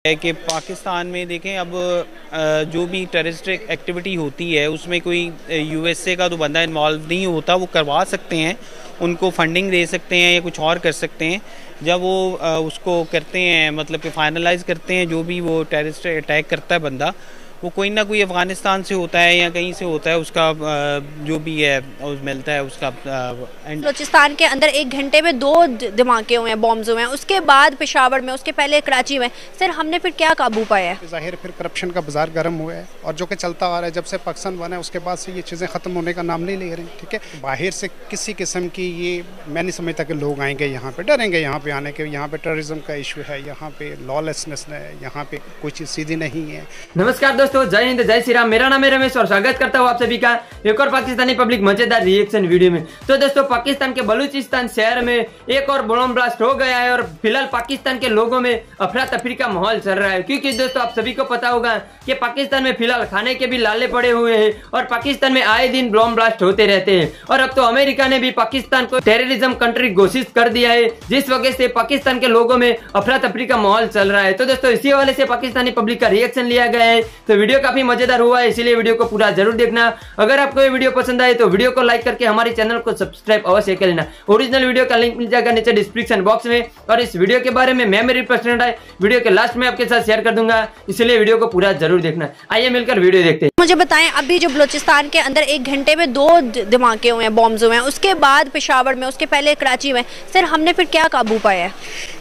है कि पाकिस्तान में देखें अब जो भी टेररिस्ट एक्टिविटी होती है उसमें कोई यूएसए का तो बंदा इन्वॉल्व नहीं होता, वो करवा सकते हैं, उनको फंडिंग दे सकते हैं या कुछ और कर सकते हैं। जब वो उसको करते हैं, मतलब कि फाइनलाइज करते हैं, जो भी वो टेररिस्ट अटैक करता है बंदा, वो कोई ना कोई अफ़गानिस्तान से होता है या कहीं से होता है, उसका जो भी है मिलता है उसका। बलूचिस्तान के अंदर 1 घंटे में 2 धमाके हुए हैं, बॉम्ब्स हुए हैं, उसके बाद पेशावर में, उसके पहले कराची में। सर हमने फिर क्या काबू पाया है? जाहिर फिर करप्शन का बाजार गर्म हुआ है और जो कि चलता आ रहा है जब से पाकिस्तान बना है उसके बाद से ये चीज़ें ख़त्म होने का नाम नहीं ले रही। ठीक है, बाहर से किसी किस्म की ये मैं नहीं समझता कि लोग आएंगे यहाँ पे, डरेंगे यहाँ पे आने के। यहाँ पे टेररिज्म का इशू है, यहाँ पे लॉलेसनेस है, यहाँ पे कोई चीज़ सीधी नहीं है। नमस्कार दोस्तों, जय हिंद जय श्री राम। मेरा नाम है रमेश और स्वागत करता हूँ आप सभी का एक और पाकिस्तानी पब्लिक मजेदार रिएक्शन वीडियो में। तो दोस्तों, पाकिस्तान के बलूचिस्तान शहर में एक और बम ब्लास्ट हो गया है और फिलहाल पाकिस्तान के लोगों में अफरा तफरी का माहौल चल रहा है, क्योंकि दोस्तों आप सभी को पता होगा कि पाकिस्तान में फिलहाल खाने के भी लाले पड़े हुए हैं और पाकिस्तान में आए दिन बम ब्लास्ट होते रहते हैं। और अब तो अमेरिका ने भी पाकिस्तान को टेररिज्म कंट्री घोषित कर दिया है, जिस वजह से पाकिस्तान के लोगों में अफरा तफरी का माहौल चल रहा है। तो दोस्तों इसी हवाले से पाकिस्तानी पब्लिक का रिएक्शन लिया गया है। तो वीडियो काफी मजेदार हुआ है, इसलिए वीडियो को पूरा जरूर देखना। अगर आपको ये वीडियो पसंद आए तो वीडियो को लाइक करके हमारे चैनल को सब्सक्राइब अवश्य कर लेना। ओरिजिनल वीडियो का लिंक मिल जाएगा नीचे डिस्क्रिप्शन बॉक्स में, और इस वीडियो के बारे में मेरी पर्सनल राय वीडियो के लास्ट में आपके साथ शेयर कर दूंगा, इसलिए वीडियो को पूरा जरूर देखना। आइए मिलकर वीडियो देखते हैं। मुझे बताएं, अभी जो बलूचिस्तान के अंदर 1 घंटे में 2 धमाके हुए हैं, बॉम्ब्स हुए हैं, उसके बाद पेशावर में, उसके पहले कराची में। सर हमने फिर क्या काबू पाया है?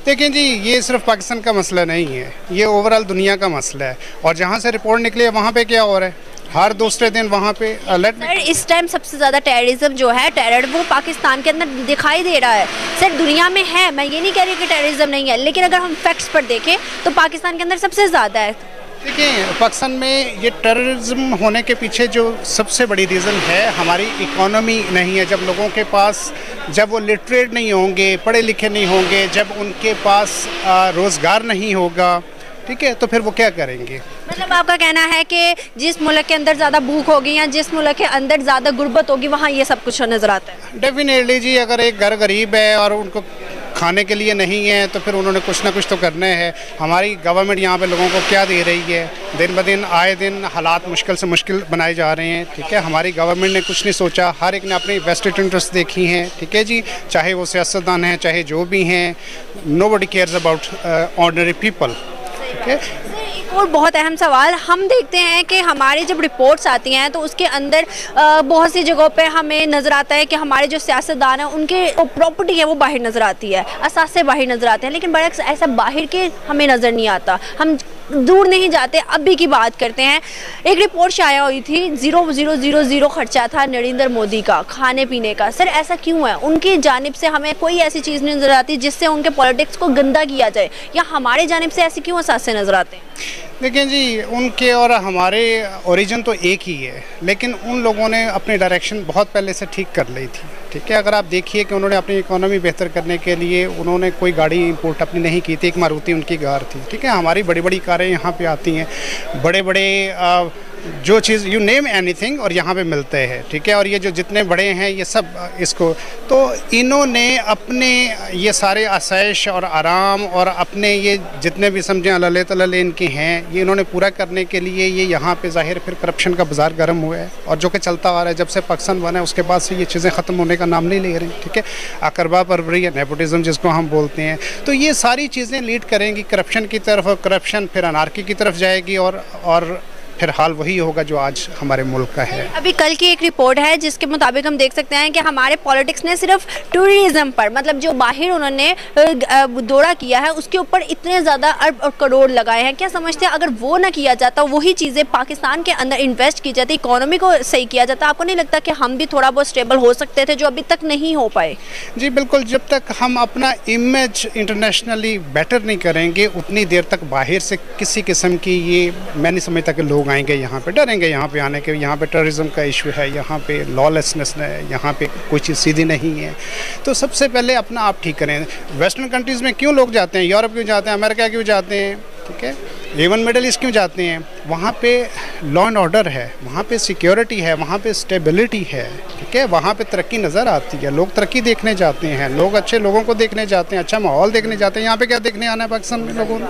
देखिए जी, ये सिर्फ पाकिस्तान का मसला नहीं है, ये ओवरऑल दुनिया का मसला है। और जहाँ से रिपोर्ट निकली है वहाँ पे क्या हो रहा है, हर दूसरे दिन वहाँ पे अलर्ट। सर इस टाइम सबसे ज़्यादा टेररिज्म जो है, टेरर, वो पाकिस्तान के अंदर दिखाई दे रहा है। सर दुनिया में है, मैं ये नहीं कह रही कि टेररिज्म नहीं है, लेकिन अगर हम फैक्ट्स पर देखें तो पाकिस्तान के अंदर सबसे ज़्यादा है। देखिए, पाकिस्तान में ये टेररिज्म होने के पीछे जो सबसे बड़ी रीज़न है, हमारी इकोनॉमी नहीं है। जब लोगों के पास, जब वो लिटरेट नहीं होंगे, पढ़े लिखे नहीं होंगे, जब उनके पास रोज़गार नहीं होगा, ठीक है, तो फिर वो क्या करेंगे? मतलब आपका कहना है कि जिस मुल्क के अंदर ज़्यादा भूख होगी या जिस मुल्क के अंदर ज़्यादा गुर्बत होगी, वहाँ ये सब कुछ नज़र आता है। डेफिनेटली जी, अगर एक घर गरीब है और उनको खाने के लिए नहीं है तो फिर उन्होंने कुछ ना कुछ तो करना है। हमारी गवर्नमेंट यहाँ पे लोगों को क्या दे रही है? दिन ब दिन आए दिन हालात मुश्किल से मुश्किल बनाए जा रहे हैं। ठीक है, हमारी गवर्नमेंट ने कुछ नहीं सोचा, हर एक ने अपनी वेस्टेड इंटरेस्ट देखी हैं। ठीक है जी, चाहे वो सियासतदान हैं, चाहे जो भी हैं, nobody cares about ordinary people. ठीक है, और बहुत अहम सवाल, हम देखते हैं कि हमारी जब रिपोर्ट्स आती हैं तो उसके अंदर बहुत सी जगहों पे हमें नज़र आता है कि हमारे जो सियासतदान हैं उनके प्रॉपर्टी है वो बाहर नज़र आती है, असासे बाहर नज़र आते हैं, लेकिन बड़ा ऐसा बाहर के हमें नज़र नहीं आता। हम दूर नहीं जाते, अभी की बात करते हैं। एक रिपोर्ट शाया हुई थी, 0,000 खर्चा था नरेंद्र मोदी का खाने पीने का। सर ऐसा क्यों है? उनकी जानिब से हमें कोई ऐसी चीज़ नहीं नज़र आती जिससे उनके पॉलिटिक्स को गंदा किया जाए, या हमारे जानिब से ऐसे क्यों असासे नज़र आते हैं? देखिए जी, उनके और हमारे ओरिजिन तो एक ही है, लेकिन उन लोगों ने अपनी डायरेक्शन बहुत पहले से ठीक कर ली थी। ठीक है, अगर आप देखिए कि उन्होंने अपनी इकोनॉमी बेहतर करने के लिए उन्होंने कोई गाड़ी इंपोर्ट अपनी नहीं की थी, एक मारुति उनकी कार थी। ठीक है, हमारी बड़ी बड़ी कारें यहाँ पे आती हैं, बड़े बड़े जो चीज़ यू नेम एनीथिंग और यहाँ पे मिलते हैं। ठीक है, और ये जो जितने बड़े हैं ये सब इसको, तो इन्होंने अपने ये सारे आसाइश और आराम और अपने ये जितने भी समझें अल्लाह तआला इनके हैं, ये इन्होंने पूरा करने के लिए ये यहाँ पे ज़ाहिर फिर करप्शन का बाजार गर्म हुआ है और जो कि चलता आ रहा है जब से पाकिस्तान बना है उसके बाद से ये चीज़ें ख़त्म होने का नाम नहीं ले रही। ठीक है, अकरबा परवरी या नेपोटिज्म जिसको हम बोलते हैं, तो ये सारी चीज़ें लीड करेंगी करप्शन की तरफ, और करप्शन फिर अनार्की की तरफ जाएगी और फिर हाल वही होगा जो आज हमारे मुल्क का है। अभी कल की एक रिपोर्ट है जिसके मुताबिक हम देख सकते हैं कि हमारे पॉलिटिक्स ने सिर्फ टूरिज्म पर, मतलब जो बाहर उन्होंने दौरा किया है उसके ऊपर इतने ज़्यादा अरब और करोड़ लगाए हैं। क्या समझते हैं अगर वो ना किया जाता, वही चीज़ें पाकिस्तान के अंदर इन्वेस्ट की जाती, इकोनॉमी को सही किया जाता, आपको नहीं लगता कि हम भी थोड़ा बहुत स्टेबल हो सकते थे, जो अभी तक नहीं हो पाए? जी बिल्कुल, जब तक हम अपना इमेज इंटरनेशनली बेटर नहीं करेंगे उतनी देर तक बाहर से किसी किस्म की ये मैं नहीं समझता कि लोग आएंगे यहाँ पे, डरेंगे यहाँ पे आने के। यहाँ पे टेररिज्म का इशू है, यहाँ पे लॉलेसनेस है, यहाँ पे कोई चीज़ सीधी नहीं है। तो सबसे पहले अपना आप ठीक करें। वेस्टर्न कंट्रीज़ में क्यों लोग जाते हैं, यूरोप क्यों जाते हैं, अमेरिका क्यों जाते हैं? ठीक है, इवन मिडल ईस्ट क्यों जाते हैं? वहाँ पे लॉ एंड ऑर्डर है, वहाँ पे सिक्योरिटी है, वहाँ पे स्टेबिलिटी है। ठीक है, वहाँ पे तरक्की नज़र आती है, लोग तरक्की देखने जाते हैं, लोग अच्छे लोगों को देखने जाते हैं, अच्छा माहौल देखने जाते हैं। यहाँ पे क्या देखने आना है पाकिस्तान में लोगों ने?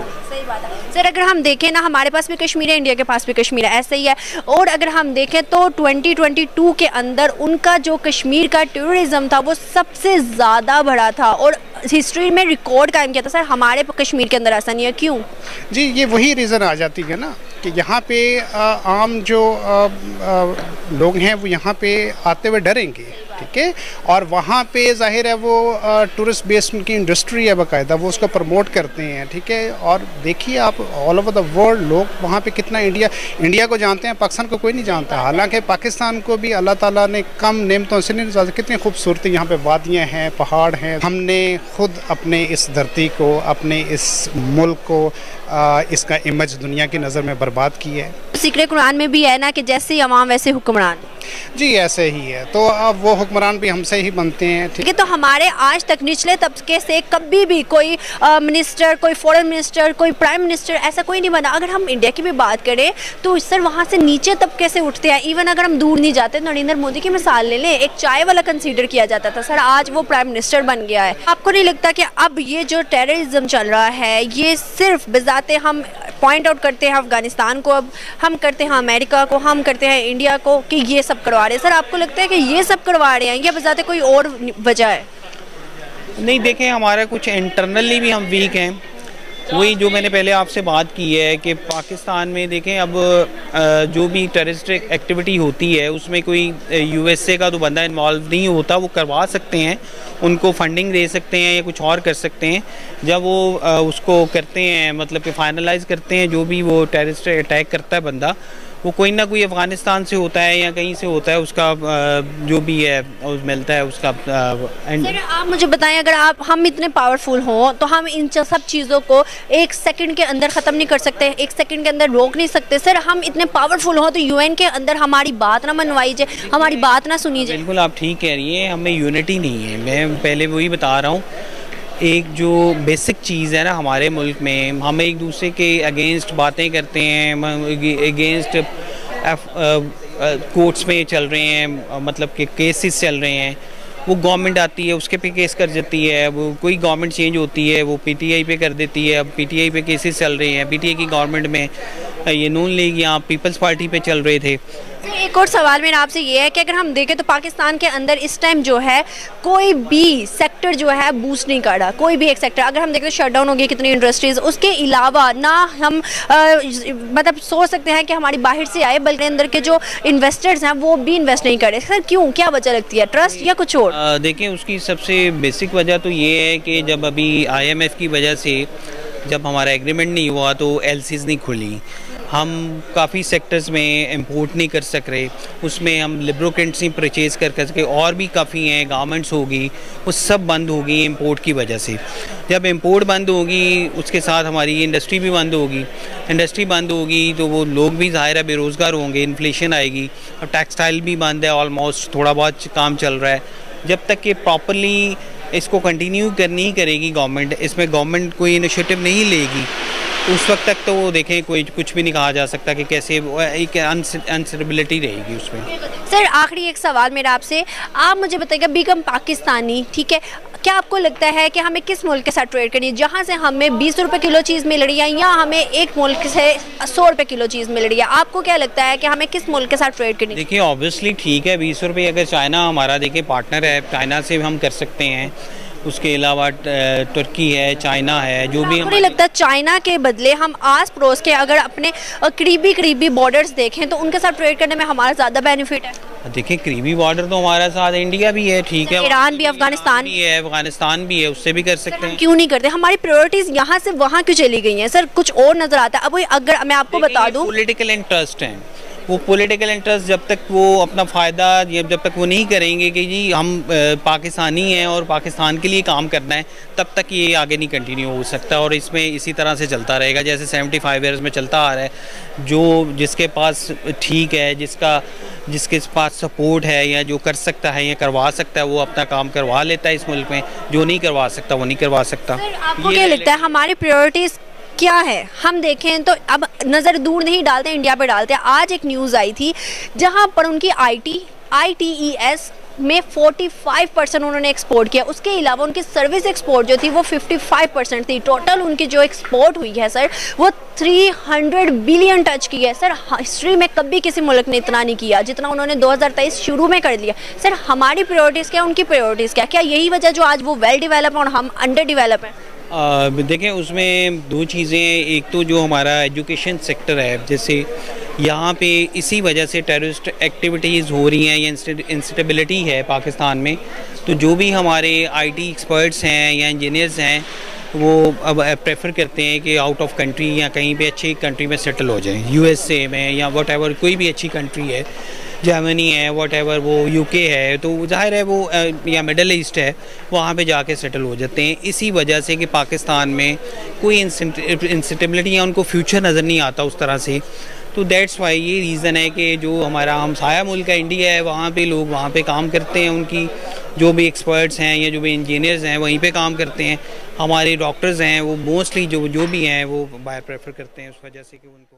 बात है सर। अगर हम देखें ना, हमारे पास भी कश्मीर है, इंडिया के पास भी कश्मीर है, ऐसा ही है। और अगर हम देखें तो 2022 के अंदर उनका जो कश्मीर का टूरिज्म था वो सबसे ज़्यादा बढ़ा था और हिस्ट्री में रिकॉर्ड कायम किया था। सर हमारे कश्मीर के अंदर ऐसा नहीं है, क्यों? जी, ये वही रीज़न आ जाती है ना कि यहाँ पे आम जो लोग हैं वो यहाँ पे आते हुए डरेंगे, ठीक है। और वहाँ पे जाहिर है वो टूरिस्ट बेस्ड उनकी इंडस्ट्री है बाकायदा, वो उसको प्रमोट करते हैं, ठीक है। और देखिए आप ऑल ओवर द वर्ल्ड लोग वहाँ पे कितना इंडिया को जानते हैं, पाकिस्तान को कोई नहीं जानता। हालांकि पाकिस्तान को भी अल्लाह ताला ने कम नेमतों से नहीं नवाजा। कितनी खूबसूरती यहाँ पे वादियाँ हैं, पहाड़ हैं। हमने खुद अपने इस धरती को, अपने इस मुल्क को, इसका इमेज दुनिया की नज़र में बर्बाद की है। सीक्रेट कुरान में भी है ना कि जैसे अवाम वैसे हुक्मरान। जी ऐसे ही है, तो अब वो हुक्मरान भी हमसे ही बनते हैं, ठीक है। तो हमारे आज तक निचले तबके से कभी भी कोई मिनिस्टर, कोई फॉरेन मिनिस्टर, कोई प्राइम मिनिस्टर ऐसा कोई नहीं बना। अगर हम इंडिया की भी बात करें तो सर वहाँ से नीचे तबके से उठते हैं। इवन अगर हम दूर नहीं जाते, नरेंद्र मोदी की मिसाल ले लें, एक चाय वाला कंसीडर किया जाता था सर, आज वो प्राइम मिनिस्टर बन गया है। आपको नहीं लगता कि अब ये जो टेररिज्म चल रहा है ये सिर्फ बिजाते हम पॉइंट आउट करते हैं अफगानिस्तान को, अब हम करते हैं अमेरिका को, हम करते हैं इंडिया को कि ये सब करवा रहे हैं। सर आपको लगता है कि ये सब करवा रहे हैं या बजाते कोई और वजह है? नहीं, देखें हमारा कुछ इंटरनली भी हम वीक हैं। वही जो मैंने पहले आपसे बात की है कि पाकिस्तान में देखें अब जो भी टेररिस्टिक एक्टिविटी होती है उसमें कोई यूएसए का तो बंदा इन्वॉल्व नहीं होता। वो करवा सकते हैं, उनको फंडिंग दे सकते हैं या कुछ और कर सकते हैं। जब वो उसको करते हैं, मतलब कि फाइनलाइज करते हैं, जो भी वो टेररिस्ट अटैक करता है बंदा, वो कोई ना कोई अफ़गानिस्तान से होता है या कहीं से होता है, उसका जो भी है मिलता है उसका। सर आप मुझे बताएं, अगर हम इतने पावरफुल हों तो हम इन सब चीज़ों को एक सेकंड के अंदर ख़त्म नहीं कर सकते, एक सेकंड के अंदर रोक नहीं सकते। सर हम इतने पावरफुल हों तो यूएन के अंदर हमारी बात ना मनवाई जाए, हमारी बात ना सुनी जाए। बिल्कुल आप ठीक कह रही हैं, हमें यूनिटी नहीं है। मैं पहले वही बता रहा हूँ, एक जो बेसिक चीज़ है ना हमारे मुल्क में, हम एक दूसरे के अगेंस्ट बातें करते हैं, अगेंस्ट कोर्ट्स में चल रहे हैं, मतलब कि केसेस चल रहे हैं। वो गवर्नमेंट आती है उसके पे केस कर देती है, वो कोई गवर्नमेंट चेंज होती है वो पीटीआई पे कर देती है। अब पीटीआई पे केसेस चल रहे हैं, पीटीआई की गवर्नमेंट में ये नून लीग या पीपल्स पार्टी पे चल रहे थे। एक और सवाल मेरा आपसे ये है कि अगर हम देखें तो पाकिस्तान के अंदर इस टाइम जो है कोई भी सेक्टर जो है बूस्ट नहीं कर रहा, कोई भी एक सेक्टर। अगर हम देखें तो शटडाउन हो गई कितनी इंडस्ट्रीज, उसके अलावा ना हम मतलब सोच सकते हैं कि हमारी बाहर से आए, बल्कि अंदर के जो इन्वेस्टर्स हैं वो भी इन्वेस्ट नहीं कर रहे। सर क्यों, क्या वजह लगती है, ट्रस्ट या कुछ और? देखें उसकी सबसे बेसिक वजह तो ये है कि जब अभी IMF की वजह से जब हमारा एग्रीमेंट नहीं हुआ तो LCs नहीं खुली, हम काफ़ी सेक्टर्स में इंपोर्ट नहीं कर सक रहे, उसमें हम लिब्रोकेंट्स नहीं परचेज़ कर सके, और भी काफ़ी हैं, गारमेंट्स होगी, वो सब बंद होगी इंपोर्ट की वजह से। जब इंपोर्ट बंद होगी उसके साथ हमारी इंडस्ट्री भी बंद होगी, इंडस्ट्री बंद होगी तो वो लोग भी ज़ाहिर है बेरोज़गार होंगे, इन्फ्लेशन आएगी। अब टेक्सटाइल भी बंद है, ऑलमोस्ट थोड़ा बहुत काम चल रहा है। जब तक कि प्रॉपरली इसको कंटिन्यू करनी ही करेगी गवर्नमेंट, इसमें गवर्नमेंट कोई इनिशिएटिव नहीं लेगी, उस वक्त तक तो वो देखें कोई कुछ भी नहीं कहा जा सकता कि कैसे एक अनस्टेबिलिटी रहेगी उसमें। सर आखिरी एक सवाल मेरा आपसे, आप मुझे बताइएगा बीगम पाकिस्तानी, ठीक है, क्या आपको लगता है कि हमें किस मुल्क के साथ ट्रेड करनी है, जहाँ से हमें 20 रुपये किलो चीज़ मिल रही है या हमें एक मुल्क से 100 रुपये किलो चीज़ मिल रही है? आपको क्या लगता है कि हमें किस मुल्क के साथ ट्रेड करनी है? देखिए ऑब्वियसली ठीक है, 20 रुपये अगर चाइना हमारा देखिए पार्टनर है, चाइना से हम कर सकते हैं, उसके अलावा तुर्की है, चाइना है, जो भी। मुझे लगता है चाइना के बदले हम आस पड़ोस के अगर अपने करीबी बॉर्डर्स देखें तो उनके साथ ट्रेड करने में हमारा ज़्यादा बेनिफिट है। देखिए करीबी बॉर्डर तो हमारे साथ इंडिया भी है, ठीक है, ईरान भी, अफगानिस्तान भी है, अफगानिस्तान भी है, उससे भी कर सकते हैं। क्यों नहीं करते? हमारी प्रायोरिटीज यहाँ से वहाँ क्यों चली गई हैं? सर कुछ और नजर आता है। अब अगर मैं आपको बता दूँ, पॉलिटिकल इंटरेस्ट है, वो पॉलिटिकल इंटरेस्ट जब तक वो अपना फ़ायदा जब तक वो नहीं करेंगे कि जी हम पाकिस्तानी हैं और पाकिस्तान के लिए काम करना है, तब तक ये आगे नहीं कंटिन्यू हो सकता। और इसमें इसी तरह से चलता रहेगा जैसे 75 ईयर्स में चलता आ रहा है। जो जिसके पास ठीक है, जिसके पास सपोर्ट है या जो कर सकता है या करवा सकता है, वो अपना काम करवा लेता है इस मुल्क में, जो नहीं करवा सकता वो नहीं करवा सकता। आपको क्या लगता है हमारी प्रायोरिटीज़ क्या है? हम देखें तो अब नज़र दूर नहीं डालते, इंडिया पे डालते हैं। आज एक न्यूज़ आई थी जहां पर उनकी ITES में 45% उन्होंने एक्सपोर्ट किया। उसके अलावा उनकी सर्विस एक्सपोर्ट जो थी वो 55% थी। टोटल उनकी जो एक्सपोर्ट हुई है सर वो 300 बिलियन टच की है सर। हिस्ट्री में कभी किसी मुल्क ने इतना नहीं किया जितना उन्होंने 2023 शुरू में कर लिया। सर हमारी प्रायोरिटीज़ क्या, उनकी प्रायोरिटीज़ क्या, क्या यही वजह जो आज वो वेल डेवलप है और हम अंडर डेवलप हैं? देखें उसमें दो चीज़ें हैं। एक तो जो हमारा एजुकेशन सेक्टर है, जैसे यहाँ पे इसी वजह से टेररिस्ट एक्टिविटीज़ हो रही हैं या इंस्टेबिलिटी है पाकिस्तान में, तो जो भी हमारे आईटी एक्सपर्ट्स हैं या इंजीनियर्स हैं वो अब प्रेफर करते हैं कि आउट ऑफ कंट्री या कहीं पे अच्छी कंट्री में सेटल हो जाएं, यूएसए में या वट एवर कोई भी अच्छी कंट्री है, जर्मनी है, वट एवर वो यूके है, तो जाहिर है वो या मिडल ईस्ट है, वहाँ पे जाके सेटल हो जाते हैं। इसी वजह से कि पाकिस्तान में कोई इंस्टेबिलिटी या उनको फ्यूचर नज़र नहीं आता उस तरह से, तो दैट्स वाई ये रीज़न है कि जो हमारा हमसाया मुल्क है इंडिया है, वहाँ पे लोग वहाँ पे काम करते हैं, उनकी जो भी एक्सपर्ट्स हैं या जो भी इंजीनियर्स हैं वहीं पे काम करते हैं। हमारे डॉक्टर्स हैं वो मोस्टली जो भी हैं वो बाय प्रेफर करते हैं उस वजह से कि उनको।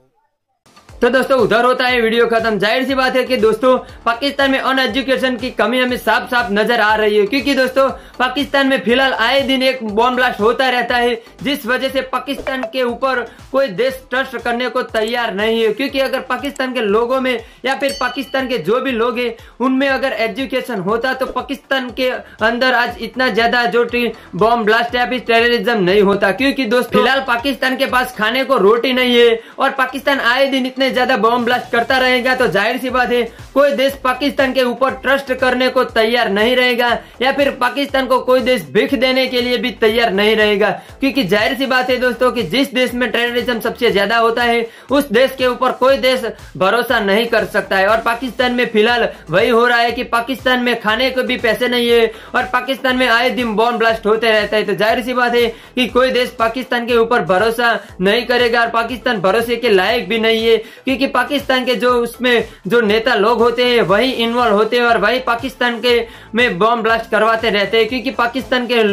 तो दोस्तों उधर होता है वीडियो खत्म। जाहिर सी बात है कि दोस्तों पाकिस्तान में अन एजुकेशन की कमी हमें साफ साफ नजर आ रही है, क्योंकि दोस्तों पाकिस्तान में फिलहाल आए दिन एक बॉम्ब ब्लास्ट होता रहता है, जिस वजह से पाकिस्तान के ऊपर कोई देश ट्रस्ट करने को तैयार नहीं है। क्योंकि अगर पाकिस्तान के लोगों में या फिर पाकिस्तान के जो भी लोग हैं उनमें अगर एजुकेशन होता तो पाकिस्तान के अंदर आज इतना ज्यादा जो बॉम्ब ब्लास्ट या फिर टेररिज्म नहीं होता। क्योंकि दोस्तों फिलहाल पाकिस्तान के पास खाने को रोटी नहीं है और पाकिस्तान आए दिन इतने ज्यादा बॉम्ब ब्लास्ट करता रहेगा तो जाहिर सी बात है कोई देश पाकिस्तान के ऊपर ट्रस्ट करने को तैयार नहीं रहेगा या फिर पाकिस्तान को कोई देश भीख देने के लिए भी तैयार नहीं रहेगा। क्योंकि जाहिर सी बात है दोस्तों कि जिस देश में टेररिज्म सबसे ज्यादा होता है उस देश के ऊपर कोई देश भरोसा नहीं कर सकता है। और पाकिस्तान में फिलहाल वही हो रहा है कि पाकिस्तान में खाने को भी पैसे नहीं है और पाकिस्तान में आए दिन बॉम्ब ब्लास्ट होते रहता है। तो जाहिर सी बात है कि कोई देश पाकिस्तान के ऊपर भरोसा नहीं करेगा और पाकिस्तान भरोसे के लायक भी नहीं है, क्योंकि पाकिस्तान के जो उसमें जो नेता लोग होते हैं वही इन्वॉल्व होते हैं और वही पाकिस्तान के में बॉम्ब ब्लास्ट करवाते रहते हैं। क्योंकि पाकिस्तान के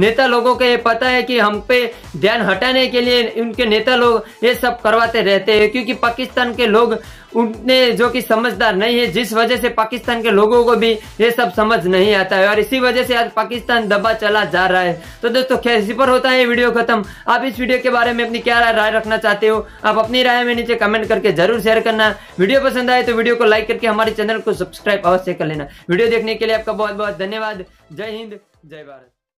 नेता लोगों को ये पता है कि हम पे ध्यान हटाने के लिए उनके नेता लोग ये सब करवाते रहते हैं, क्योंकि पाकिस्तान के लोग उनने जो कि समझदार नहीं है, जिस वजह से पाकिस्तान के लोगों को भी ये सब समझ नहीं आता है और इसी वजह से आज पाकिस्तान दबा चला जा रहा है। तो दोस्तों खैर इसी पर होता है वीडियो खत्म। आप इस वीडियो के बारे में अपनी क्या राय रखना चाहते हो, आप अपनी राय में नीचे कमेंट करके जरूर शेयर करना। वीडियो पसंद आए तो वीडियो को लाइक करके हमारे चैनल को सब्सक्राइब अवश्य कर लेना। वीडियो देखने के लिए आपका बहुत बहुत धन्यवाद। जय हिंद, जय भारत।